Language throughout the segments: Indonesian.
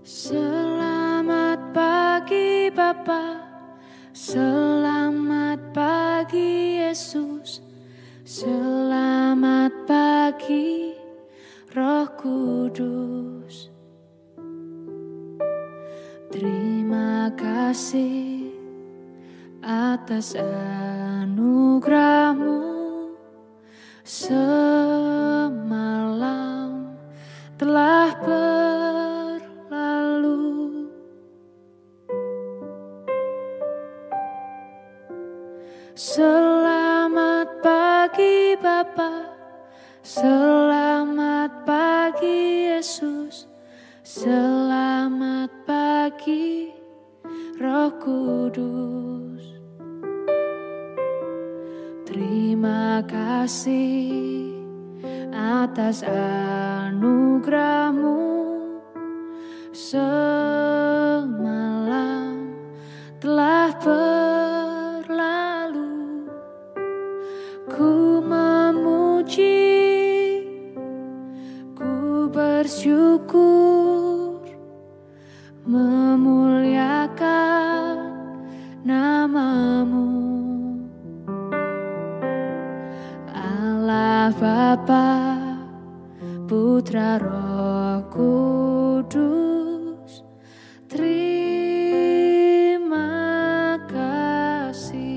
Selamat pagi Bapa, selamat pagi Yesus, selamat pagi Roh Kudus. Terima kasih atas anugerah-Mu, semalam telah berlalu. Selamat pagi Bapa, selamat pagi Yesus, selamat pagi Roh Kudus. Terima kasih atas anugerah-Mu, semalam telah berlalu. Ku memuji, ku bersyukur, memuliakan nama-Mu. Allah Bapa, Putra Roh Kudus, terima kasih.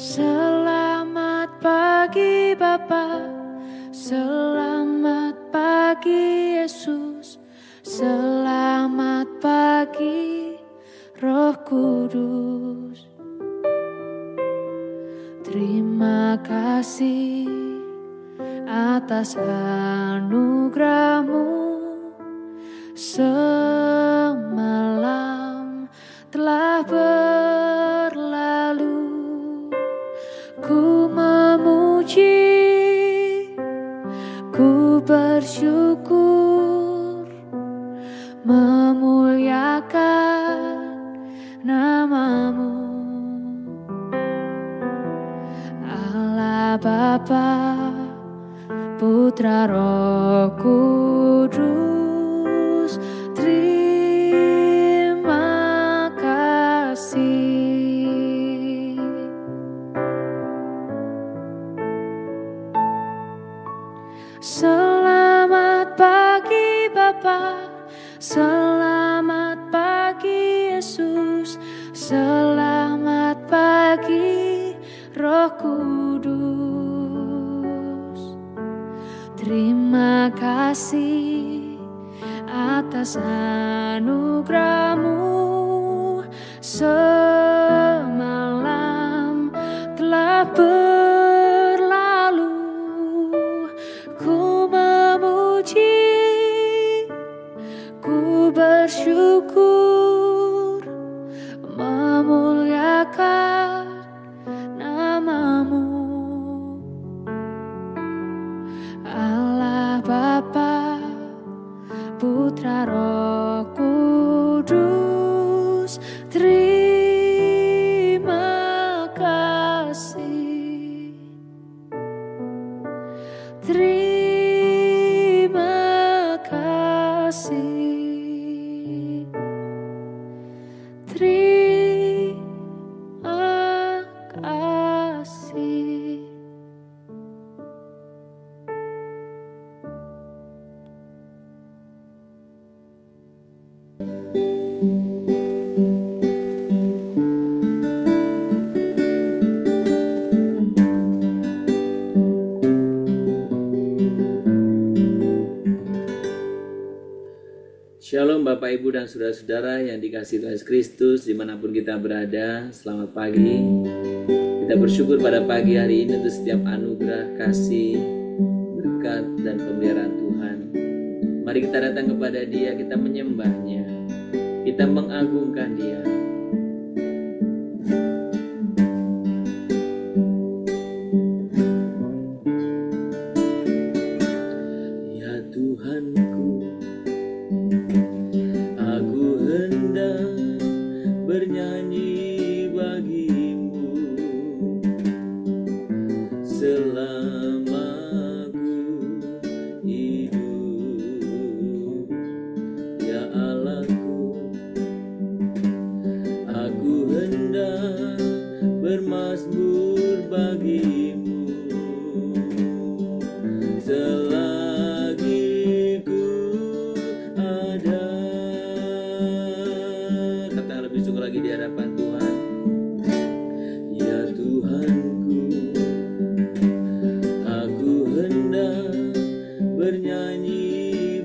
Selamat pagi Bapa, selamat pagi Yesus, selamat pagi Roh Kudus. Terima kasih atas anugerah-Mu, semalam telah berlalu. Ku memuji, ku bersyukur, memuliakan nama-Mu. Allah Bapa, Putra Roh Kudus, terima kasih. Selamat pagi Bapa, selamat pagi Yesus, selamat pagi Roh Kudus. Terima kasih atas anugerah-Mu, semalam telah berlalu. Ku memuji, ku bersyukur, memuliakan nama-Mu. Allah Bapa, Putra Roh Kudus, terima kasih. Terima kasih. Terima kasih. Shalom Bapak Ibu dan Saudara-saudara yang dikasihi Tuhan Yesus Kristus dimanapun kita berada. Selamat pagi. Kita bersyukur pada pagi hari ini untuk setiap anugerah, kasih, berkat, dan pemeliharaan Tuhan. Mari kita datang kepada Dia, kita menyembah-Nya, kita mengagungkan Dia. Ya Tuhanku, aku hendak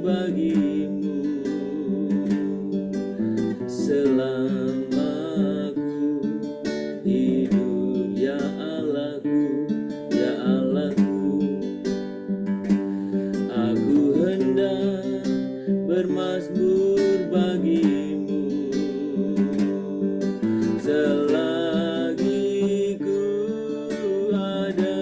bagimu selama ku hidup, ya Allahku, ya Allahku. Aku hendak bermazmur bagimu selagi ku ada.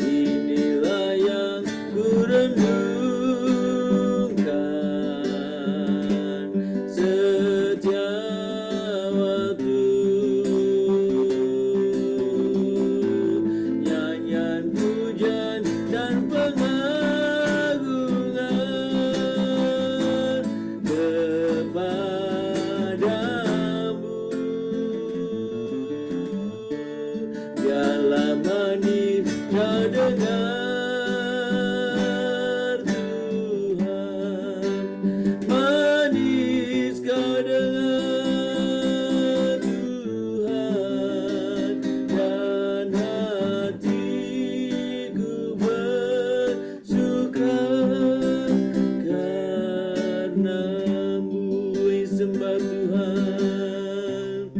Inilah yang ku renungkan setiap waktu, nyanyian pujian dan pengagungan kepadamu. Biarlah manis kau dengar Tuhan, manis kau dengar Tuhan, dan hatiku bersuka karenamu. Sembah Tuhan,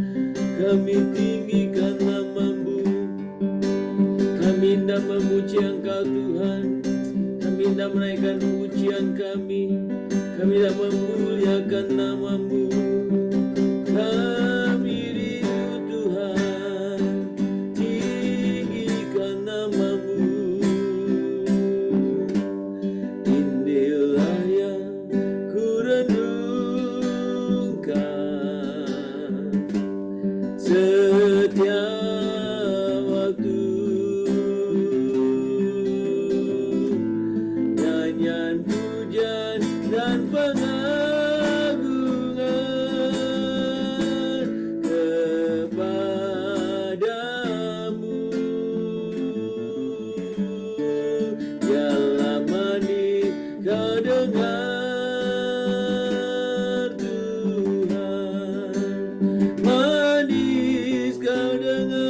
kami tinggikan nama-Mu, kami hendak memuji Engkau Tuhan, kami hendak menaikkan pujian kami hendak memuliakan nama-Mu. Kami rindu Tuhan, tinggikan nama-Mu. Inilah yang ku renungkan setiap waktu, nyanyian pujian dan pengagungan kepadamu. Biarlah manis kau dengar Tuhan, manis kau dengar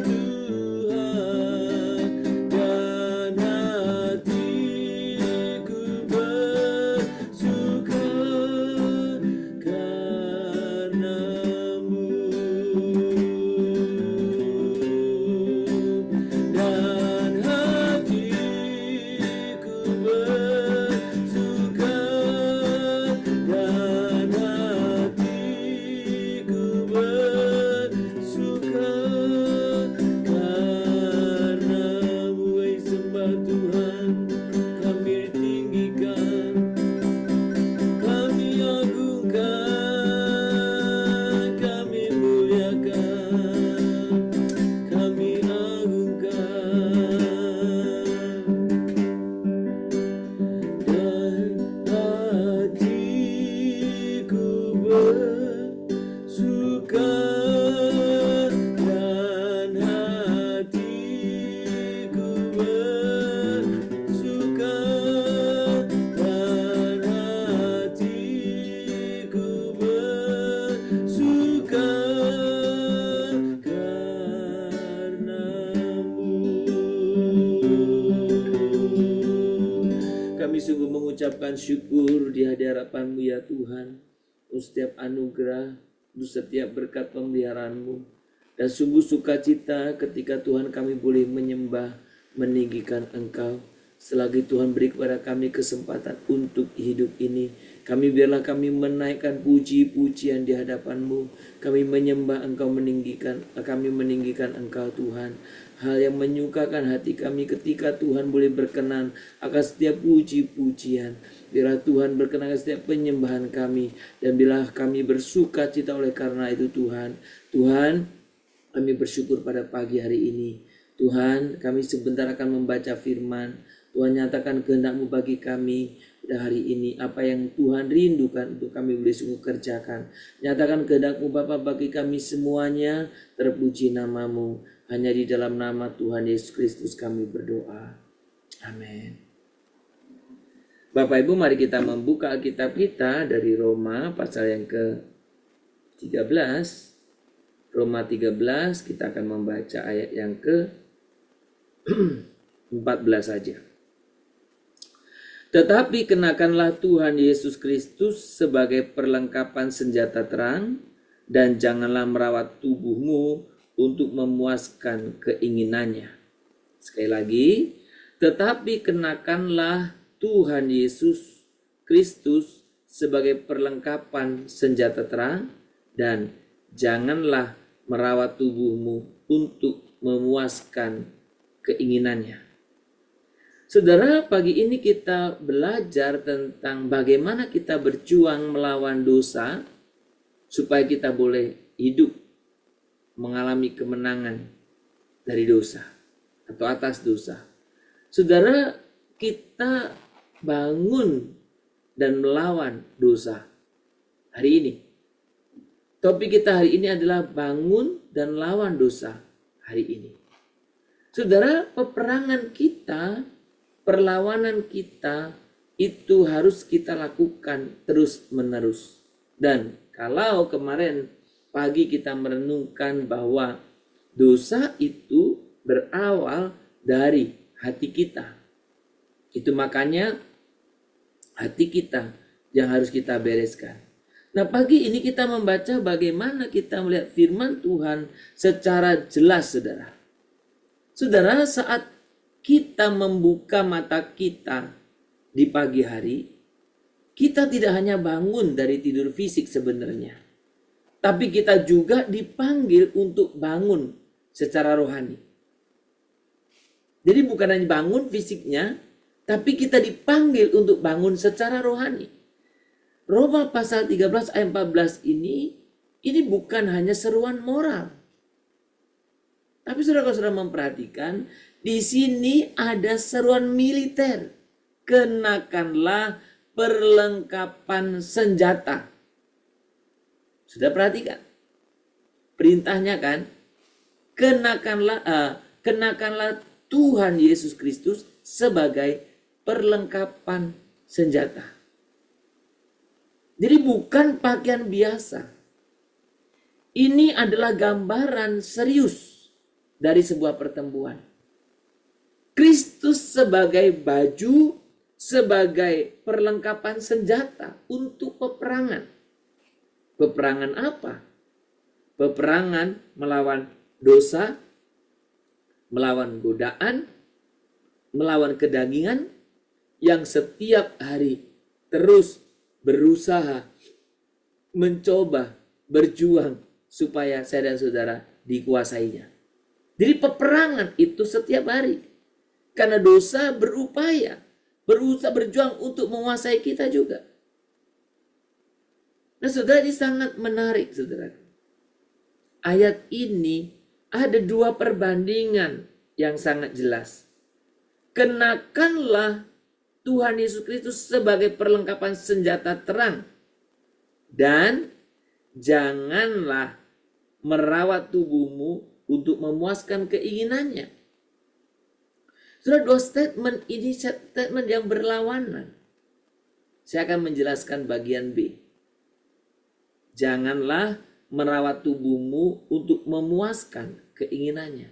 Tuhan, dan hatiku bersuka karenamu, dan hatiku bersuka, dan hatiku bersuka karenamu. Sembah Tuhan, kami tinggikan, kami agungkan, kami muliakan, kami agungkan, dan hatiku bersuka, dan hatiku bersuka, dan hatiku bersuka karenamu. Kami sungguh mengucapkan syukur di hadapan-Mu ya Tuhan, untuk setiap anugerah, untuk setiap berkat pemeliharaan-Mu, dan sungguh sukacita ketika Tuhan kami boleh menyembah, meninggikan Engkau. Selagi Tuhan beri kepada kami kesempatan untuk hidup ini, biarlah kami menaikkan puji-pujian di hadapan-Mu. Kami menyembah Engkau, kami meninggikan Engkau Tuhan. Hal yang menyukakan hati kami ketika Tuhan boleh berkenan akan setiap puji-pujian. Biarlah Tuhan berkenan akan setiap penyembahan kami, dan biarlah kami bersuka cita oleh karena itu Tuhan. Tuhan, kami bersyukur pada pagi hari ini. Tuhan, kami sebentar akan membaca firman. Tuhan, nyatakan kehendak-Mu bagi kami pada hari ini. Apa yang Tuhan rindukan untuk kami boleh sungguh kerjakan. Nyatakan kehendak-Mu Bapa bagi kami semuanya. Terpuji nama-Mu. Hanya di dalam nama Tuhan Yesus Kristus kami berdoa. Amin. Bapak Ibu, mari kita membuka Alkitab kita dari Roma pasal yang ke-13. Roma 13, kita akan membaca ayat yang ke 14 saja. Tetapi kenakanlah Tuhan Yesus Kristus sebagai perlengkapan senjata terang, dan janganlah merawat tubuhmu untuk memuaskan keinginannya. Sekali lagi, tetapi kenakanlah Tuhan Yesus Kristus sebagai perlengkapan senjata terang, dan janganlah merawat tubuhmu untuk memuaskan keinginannya. Saudara, pagi ini kita belajar tentang bagaimana kita berjuang melawan dosa supaya kita boleh hidup mengalami kemenangan dari dosa atau atas dosa. Saudara, kita bangun dan melawan dosa hari ini. Topik kita hari ini adalah bangun dan lawan dosa hari ini. Saudara, peperangan kita, perlawanan kita itu harus kita lakukan terus-menerus. Dan kalau kemarin pagi kita merenungkan bahwa dosa itu berawal dari hati kita. Itu makanya hati kita yang harus kita bereskan. Nah, pagi ini kita membaca bagaimana kita melihat firman Tuhan secara jelas, saudara. Saudara, saat kita membuka mata kita di pagi hari, kita tidak hanya bangun dari tidur fisik sebenarnya, tapi kita juga dipanggil untuk bangun secara rohani. Jadi bukan hanya bangun fisiknya, tapi kita dipanggil untuk bangun secara rohani. Roma pasal 13 ayat 14 ini bukan hanya seruan moral. Tapi saudara-saudara memperhatikan, di sini ada seruan militer. Kenakanlah perlengkapan senjata. Sudah perhatikan? Perintahnya kan? Kenakanlah Tuhan Yesus Kristus sebagai perlengkapan senjata. Jadi bukan pakaian biasa. Ini adalah gambaran serius dari sebuah pertempuran. Kristus sebagai baju, sebagai perlengkapan senjata untuk peperangan. Peperangan apa? Peperangan melawan dosa, melawan godaan, melawan kedagingan yang setiap hari terus berusaha, mencoba, berjuang supaya saya dan saudara dikuasainya. Jadi peperangan itu setiap hari. Karena dosa berusaha berjuang untuk menguasai kita juga. Nah, saudara, ini sangat menarik, saudara. Ayat ini ada dua perbandingan yang sangat jelas. Kenakanlah Tuhan Yesus Kristus sebagai perlengkapan senjata terang, dan janganlah merawat tubuhmu untuk memuaskan keinginannya. Sudah dua statement ini statement yang berlawanan. Saya akan menjelaskan bagian B. Janganlah merawat tubuhmu untuk memuaskan keinginannya.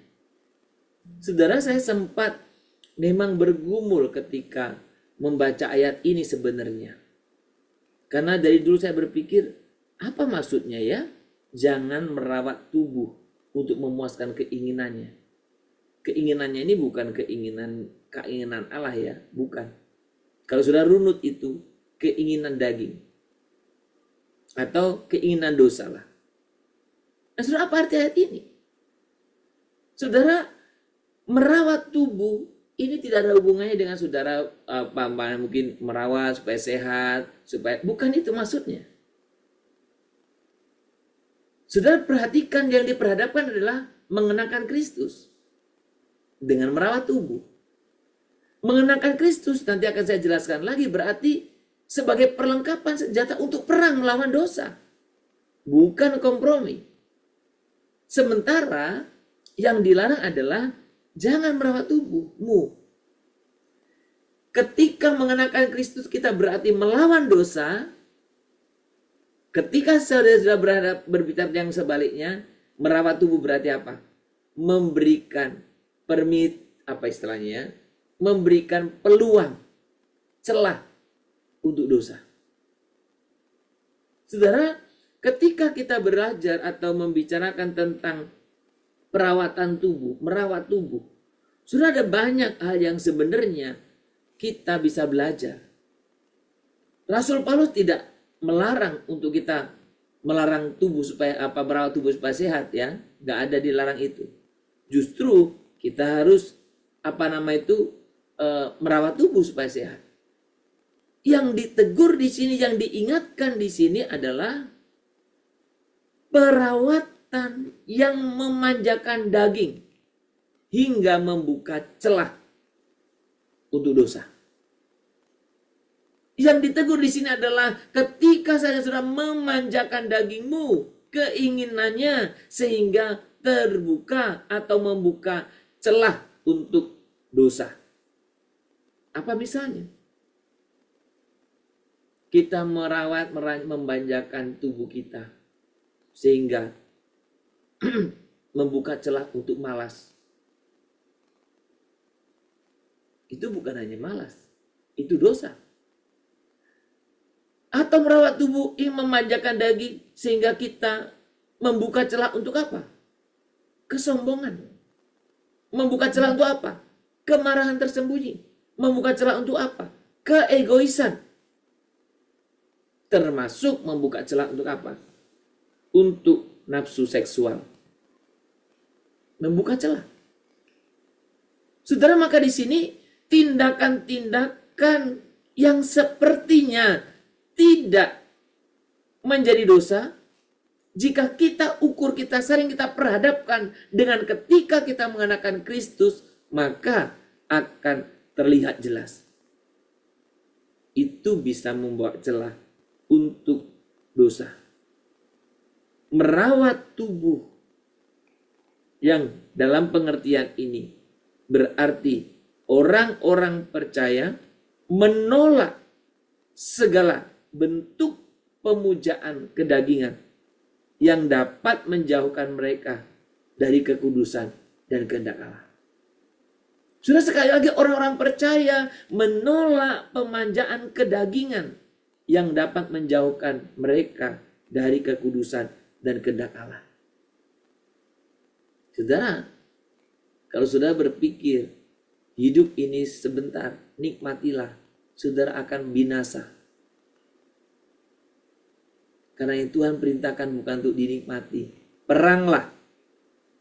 Saudara, saya sempat memang bergumul ketika membaca ayat ini sebenarnya. Karena dari dulu saya berpikir, apa maksudnya ya? Jangan merawat tubuh untuk memuaskan keinginannya. Keinginannya ini bukan keinginan Allah ya, bukan. Kalau sudah runut itu keinginan daging atau keinginan dosa lah. Nah, saudara, apa arti ayat ini? Saudara, merawat tubuh ini tidak ada hubungannya dengan saudara mungkin merawat supaya sehat, supaya bukan itu maksudnya. Saudara, perhatikan yang diperhadapkan adalah mengenakan Kristus. Dengan merawat tubuh. Mengenakan Kristus, nanti akan saya jelaskan lagi, berarti sebagai perlengkapan senjata untuk perang melawan dosa. Bukan kompromi. Sementara yang dilarang adalah jangan merawat tubuhmu. Ketika mengenakan Kristus kita berarti melawan dosa. Ketika saudara berbicara yang sebaliknya, merawat tubuh berarti apa? Memberikan memberikan peluang, celah untuk dosa. Saudara, ketika kita belajar atau membicarakan tentang perawatan tubuh, merawat tubuh, sudah ada banyak hal yang sebenarnya kita bisa belajar. Rasul Paulus tidak melarang untuk kita melarang tubuh supaya merawat tubuh supaya sehat, ya, nggak ada dilarang itu. Justru kita harus merawat tubuh supaya sehat. Yang ditegur di sini, yang diingatkan di sini adalah perawatan yang memanjakan daging hingga membuka celah untuk dosa. Yang ditegur di sini adalah ketika saya sudah memanjakan dagingmu, keinginannya sehingga terbuka atau membuka celah untuk dosa. Apa misalnya? Kita memanjakan tubuh kita sehingga membuka celah untuk malas. Itu bukan hanya malas, itu dosa. Atau merawat tubuh yang memanjakan daging sehingga kita membuka celah untuk apa? Kesombongan. Membuka celah untuk apa? Kemarahan tersembunyi. Membuka celah untuk apa? Keegoisan. Termasuk membuka celah untuk apa? Untuk nafsu seksual. Membuka celah. Saudara, maka di sini tindakan-tindakan yang sepertinya tidak menjadi dosa jika kita ukur, kita sering kita perhadapkan dengan ketika kita mengenakan Kristus, maka akan terlihat jelas. Itu bisa membawa celah untuk dosa. Merawat tubuh yang dalam pengertian ini berarti orang-orang percaya menolak segala bentuk pemujaan kedagingan yang dapat menjauhkan mereka dari kekudusan dan kehendak Allah. Sudah sekali lagi, orang-orang percaya menolak pemanjaan kedagingan yang dapat menjauhkan mereka dari kekudusan dan kehendak Allah. Saudara, kalau saudara berpikir hidup ini sebentar, nikmatilah, saudara akan binasa. Karena yang Tuhan perintahkan bukan untuk dinikmati. Peranglah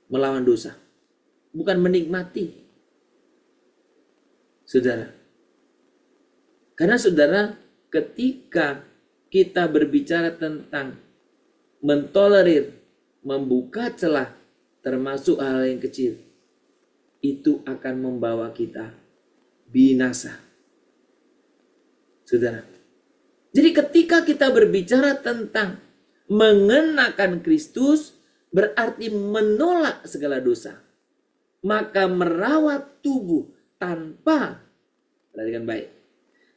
melawan dosa, bukan menikmati. Saudara, karena saudara, ketika kita berbicara tentang mentolerir, membuka celah, termasuk hal yang kecil, itu akan membawa kita binasa. Saudara, jadi ketika kita berbicara tentang mengenakan Kristus, berarti menolak segala dosa. Maka merawat tubuh tanpa, perhatikan baik,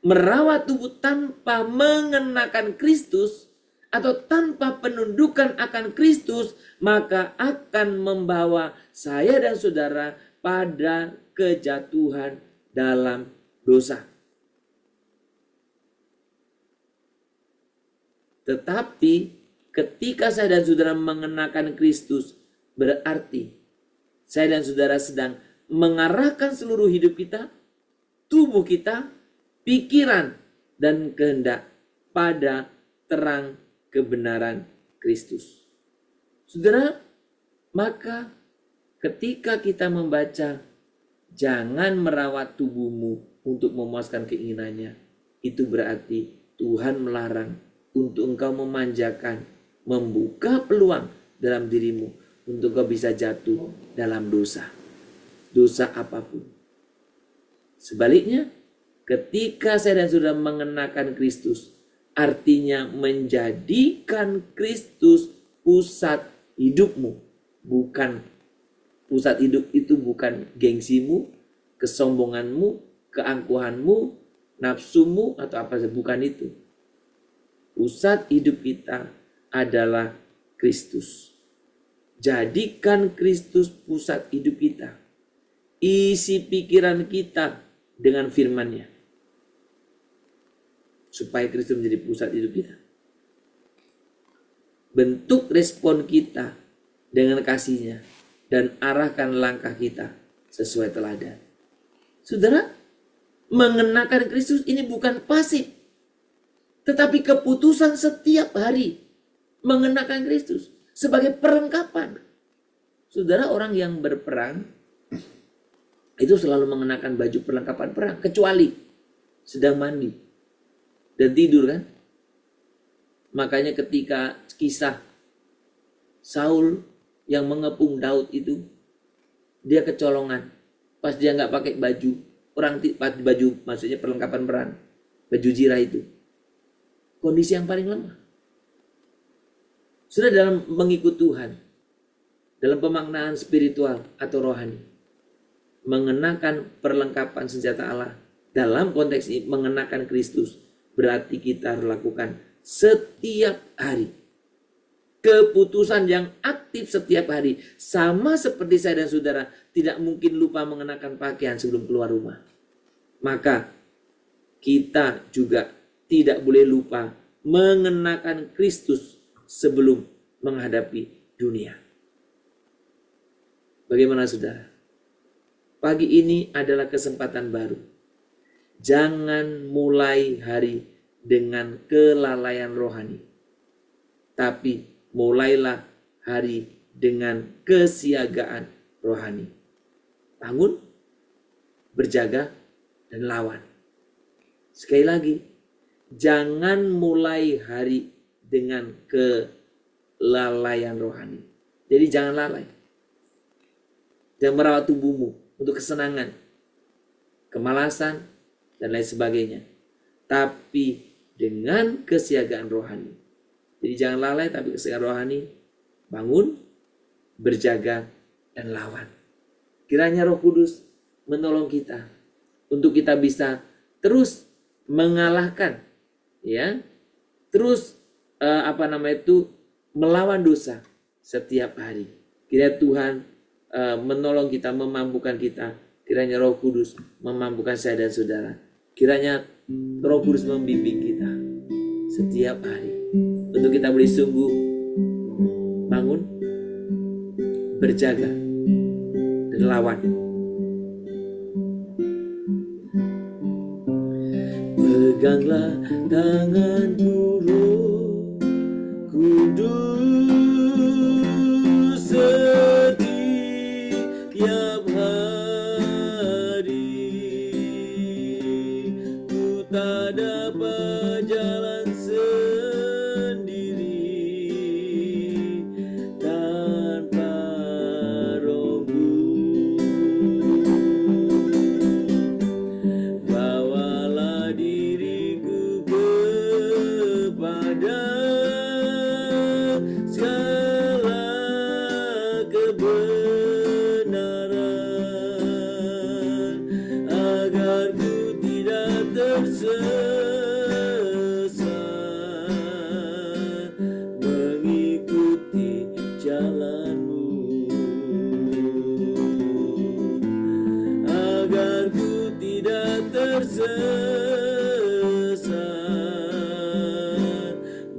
merawat tubuh tanpa mengenakan Kristus atau tanpa penundukan akan Kristus, maka akan membawa saya dan saudara pada kejatuhan dalam dosa. Tetapi ketika saya dan saudara mengenakan Kristus, berarti saya dan saudara sedang mengarahkan seluruh hidup kita, tubuh kita, pikiran, dan kehendak pada terang kebenaran Kristus. Saudara, maka ketika kita membaca, jangan merawat tubuhmu untuk memuaskan keinginannya, itu berarti Tuhan melarang untuk engkau memanjakan, membuka peluang dalam dirimu untuk kau bisa jatuh dalam dosa. Dosa apapun. Sebaliknya, ketika saya dan saudara mengenakan Kristus, artinya menjadikan Kristus pusat hidupmu. Bukan pusat hidup itu bukan gengsimu, kesombonganmu, keangkuhanmu, nafsumu, atau apa saja, bukan itu. Pusat hidup kita adalah Kristus. Jadikan Kristus pusat hidup kita. Isi pikiran kita, dengan firman-Nya. Supaya Kristus menjadi pusat hidup kita. Bentuk respon kita dengan kasih-Nya dan arahkan langkah kita sesuai teladan. Saudara, mengenakan Kristus ini bukan pasif, tetapi keputusan setiap hari mengenakan Kristus sebagai perlengkapan. Saudara, orang yang berperang itu selalu mengenakan baju perlengkapan perang, kecuali sedang mandi dan tidur kan. Makanya ketika kisah Saul yang mengepung Daud itu, dia kecolongan pas dia nggak pakai baju baju maksudnya perlengkapan perang, baju zirah itu, kondisi yang paling lemah. Sudah dalam mengikut Tuhan, dalam pemaknaan spiritual atau rohani, mengenakan perlengkapan senjata Allah dalam konteks ini mengenakan Kristus berarti kita harus lakukan setiap hari. Keputusan yang aktif setiap hari. Sama seperti saya dan saudara tidak mungkin lupa mengenakan pakaian sebelum keluar rumah. Maka kita juga tidak boleh lupa mengenakan Kristus sebelum menghadapi dunia. Bagaimana saudara? Pagi ini adalah kesempatan baru. Jangan mulai hari dengan kelalaian rohani. Tapi mulailah hari dengan kesiagaan rohani. Bangun, berjaga, dan lawan. Sekali lagi, jangan mulai hari dengan kelalaian rohani. Jadi jangan lalai. Dan merawat tubuhmu untuk kesenangan, kemalasan, dan lain sebagainya. Tapi dengan kesiagaan rohani. Jadi jangan lalai, tapi kesiagaan rohani. Bangun, berjaga, dan lawan. Kiranya Roh Kudus menolong kita untuk kita bisa terus mengalahkan, ya, terus melawan dosa setiap hari. Kiranya Tuhan menolong kita, memampukan kita. Kiranya Roh Kudus memampukan saya dan saudara. Kiranya Roh Kudus membimbing kita setiap hari untuk kita boleh sungguh bangun, berjaga, dan lawan. Peganglah tanganku, Roh Kudus, setiap hari ku tak dapat jalan sendiri tanpa Roh-Mu. Bawalah diriku kepada segala kebenaran, agar ku tidak tersesat mengikuti jalan-Mu, agar ku tidak tersesat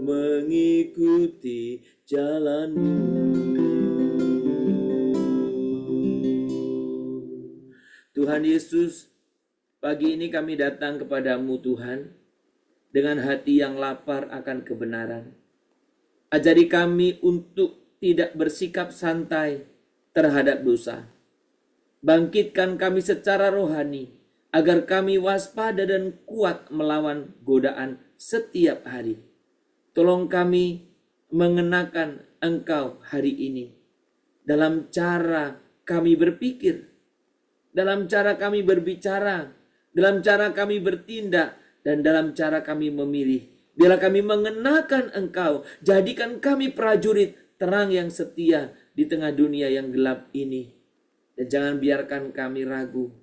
mengikuti jalan-Mu. Tuhan Yesus, pagi ini kami datang kepadamu Tuhan, dengan hati yang lapar akan kebenaran. Ajari kami untuk tidak bersikap santai terhadap dosa. Bangkitkan kami secara rohani, agar kami waspada dan kuat melawan godaan setiap hari. Tolong kami mengenakan Engkau hari ini, dalam cara kami berpikir, dalam cara kami berbicara, dalam cara kami bertindak, dan dalam cara kami memilih. Biarlah kami mengenakan Engkau, jadikan kami prajurit terang yang setia di tengah dunia yang gelap ini. Dan jangan biarkan kami ragu,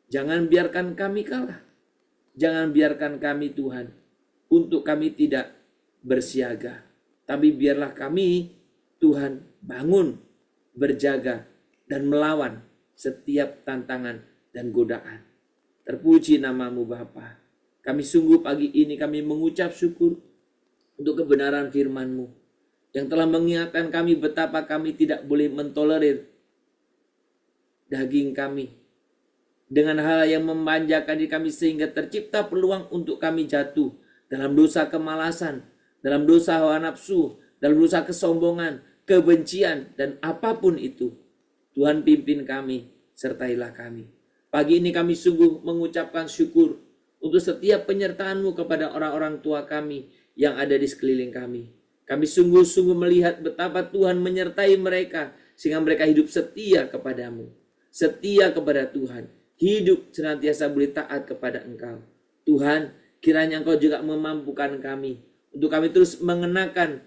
jangan biarkan kami kalah, jangan biarkan kami Tuhan, untuk kami tidak bersiaga. Tapi biarlah kami Tuhan bangun, berjaga, dan melawan setiap tantangan dan godaan. Terpuji namamu Bapa. Kami sungguh pagi ini kami mengucap syukur untuk kebenaran firman-Mu yang telah mengingatkan kami betapa kami tidak boleh mentolerir daging kami dengan hal yang memanjakan diri kami sehingga tercipta peluang untuk kami jatuh dalam dosa kemalasan, dalam dosa hawa nafsu, dalam dosa kesombongan, kebencian, dan apapun itu. Tuhan pimpin kami, sertailah kami. Pagi ini kami sungguh mengucapkan syukur untuk setiap penyertaan-Mu kepada orang-orang tua kami yang ada di sekeliling kami. Kami sungguh-sungguh melihat betapa Tuhan menyertai mereka sehingga mereka hidup setia kepadamu, setia kepada Tuhan, hidup senantiasa boleh taat kepada Engkau. Tuhan, kiranya Engkau juga memampukan kami untuk kami terus mengenakan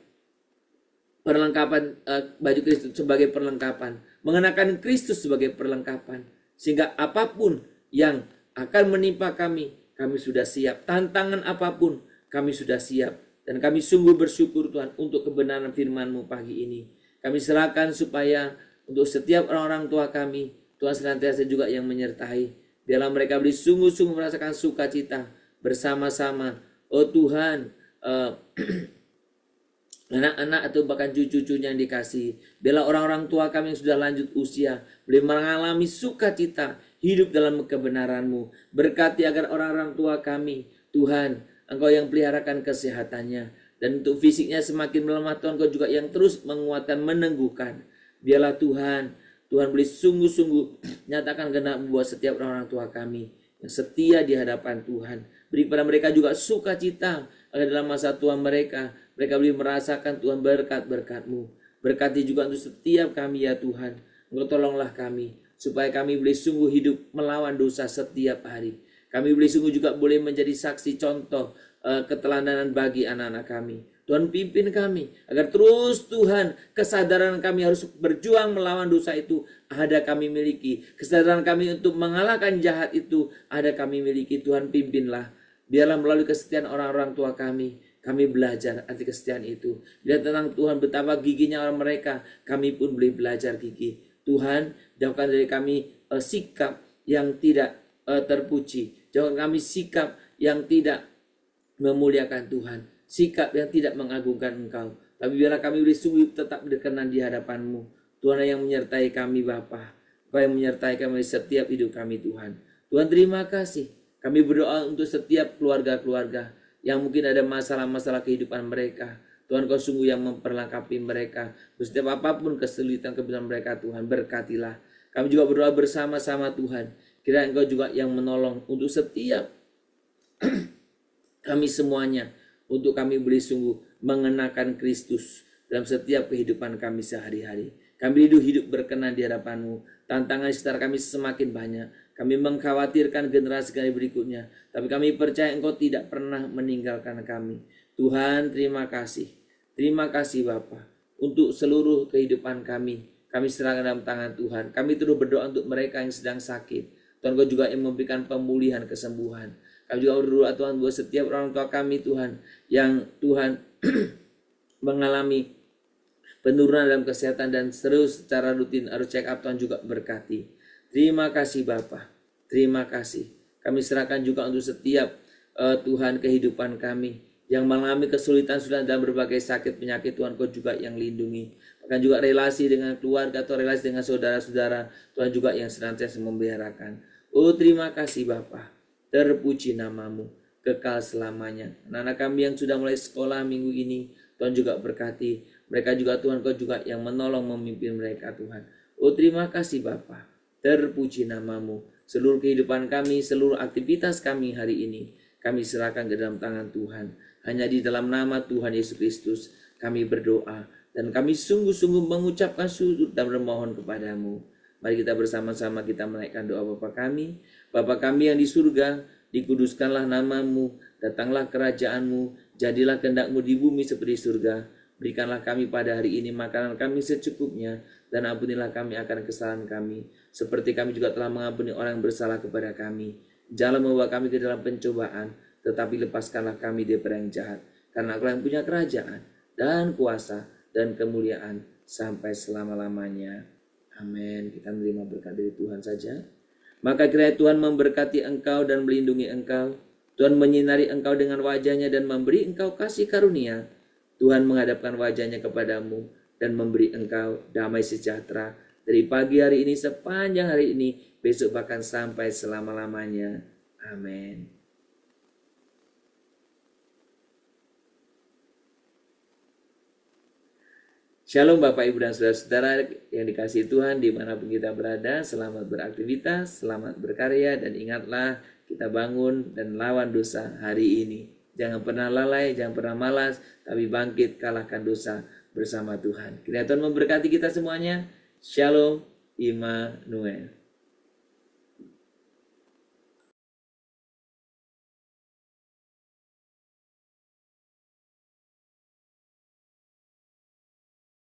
perlengkapan baju Kristus sebagai perlengkapan, mengenakan Kristus sebagai perlengkapan, sehingga apapun yang akan menimpa kami, kami sudah siap. Tantangan apapun, kami sudah siap. Dan kami sungguh bersyukur Tuhan untuk kebenaran firman-Mu pagi ini. Kami serahkan supaya untuk setiap orang-orang tua kami, Tuhan senantiasa juga yang menyertai. Biarlah mereka boleh sungguh-sungguh merasakan sukacita bersama-sama. Oh Tuhan, anak-anak atau bahkan cucu-cucunya yang dikasihi. Biarlah orang-orang tua kami yang sudah lanjut usia boleh mengalami sukacita hidup dalam kebenaran-Mu. Berkati agar orang-orang tua kami, Tuhan, Engkau yang peliharakan kesehatannya. Dan untuk fisiknya semakin melemah, Tuhan Engkau juga yang terus menguatkan, meneguhkan. Biarlah Tuhan boleh sungguh-sungguh nyatakan kehendak buat setiap orang-orang tua kami yang setia di hadapan Tuhan. Beri kepada mereka juga sukacita agar dalam masa tua mereka boleh merasakan Tuhan berkat-berkat-Mu. Berkati juga untuk setiap kami ya Tuhan. Engkau tolonglah kami supaya kami boleh sungguh hidup melawan dosa setiap hari. Kami boleh sungguh juga boleh menjadi saksi contoh keteladanan bagi anak-anak kami. Tuhan pimpin kami agar terus Tuhan kesadaran kami harus berjuang melawan dosa itu ada kami miliki. Kesadaran kami untuk mengalahkan jahat itu ada kami miliki. Tuhan pimpinlah. Biarlah melalui kesetiaan orang-orang tua kami belajar arti kesetiaan itu. Biar tentang Tuhan betapa giginya orang mereka, kami pun boleh belajar gigi. Tuhan, jauhkan dari kami sikap yang tidak terpuji. Jauhkan kami sikap yang tidak memuliakan Tuhan, sikap yang tidak mengagungkan Engkau. Tapi biarlah kami boleh sungguh tetap berkenan di hadapan-Mu. Tuhan yang menyertai kami Bapa, Engkau yang menyertai kami setiap hidup kami Tuhan. Tuhan terima kasih. Kami berdoa untuk setiap keluarga-keluarga yang mungkin ada masalah-masalah kehidupan mereka. Tuhan Kau sungguh yang memperlengkapi mereka. Setiap apapun kesulitan kebenaran mereka Tuhan, berkatilah. Kami juga berdoa bersama-sama Tuhan. Kiranya Engkau juga yang menolong untuk setiap kami semuanya, untuk kami boleh sungguh mengenakan Kristus dalam setiap kehidupan kami sehari-hari. Kami hidup berkenan di hadapan-Mu. Tantangan di sekitar kami semakin banyak. Kami mengkhawatirkan generasi kami berikutnya. Tapi kami percaya Engkau tidak pernah meninggalkan kami. Tuhan terima kasih. Terima kasih Bapa untuk seluruh kehidupan kami. Kami serahkan dalam tangan Tuhan. Kami terus berdoa untuk mereka yang sedang sakit. Tuhan Engkau juga yang memberikan pemulihan, kesembuhan. Kami juga berdoa Tuhan buat setiap orang tua kami Tuhan yang Tuhan mengalami penurunan dalam kesehatan dan terus secara rutin harus check up. Tuhan juga berkati. Terima kasih Bapa. Terima kasih. Kami serahkan juga untuk setiap Tuhan kehidupan kami yang mengalami kesulitan sudah dalam berbagai sakit penyakit. Tuhan Kau juga yang lindungi. Bahkan juga relasi dengan keluarga atau relasi dengan saudara-saudara, Tuhan juga yang senantiasa memeliharakan. Oh terima kasih Bapa. Terpuji namamu kekal selamanya. Anak-anak kami yang sudah mulai sekolah minggu ini, Tuhan juga berkati. Mereka juga Tuhan Kau juga yang menolong memimpin mereka Tuhan. Oh terima kasih Bapa. Terpuji namamu. Seluruh kehidupan kami, seluruh aktivitas kami hari ini, kami serahkan ke dalam tangan Tuhan. Hanya di dalam nama Tuhan Yesus Kristus kami berdoa. Dan kami sungguh-sungguh mengucapkan syukur dan bermohon kepadamu. Mari kita bersama-sama kita menaikkan doa Bapa kami. Bapa kami yang di surga, dikuduskanlah namamu, datanglah kerajaanmu, jadilah kehendak-Mu di bumi seperti surga. Berikanlah kami pada hari ini makanan kami secukupnya, dan ampunilah kami akan kesalahan kami, seperti kami juga telah mengampuni orang yang bersalah kepada kami. Janganlah membawa kami ke dalam pencobaan, tetapi lepaskanlah kami daripada yang jahat. Karena Engkau yang punya kerajaan, dan kuasa, dan kemuliaan, sampai selama-lamanya. Amin. Kita menerima berkat dari Tuhan saja. Maka kiranya Tuhan memberkati engkau dan melindungi engkau. Tuhan menyinari engkau dengan wajahnya dan memberi engkau kasih karunia. Tuhan menghadapkan wajahnya kepadamu dan memberi engkau damai sejahtera dari pagi hari ini sepanjang hari ini, besok bahkan sampai selama-lamanya. Amin. Shalom Bapak Ibu dan Saudara-saudara yang dikasihi Tuhan dimanapun kita berada. Selamat beraktivitas, selamat berkarya, dan ingatlah kita bangun dan lawan dosa hari ini. Jangan pernah lalai, jangan pernah malas, tapi bangkit kalahkan dosa bersama Tuhan. Kiranya Tuhan memberkati kita semuanya. Shalom Immanuel.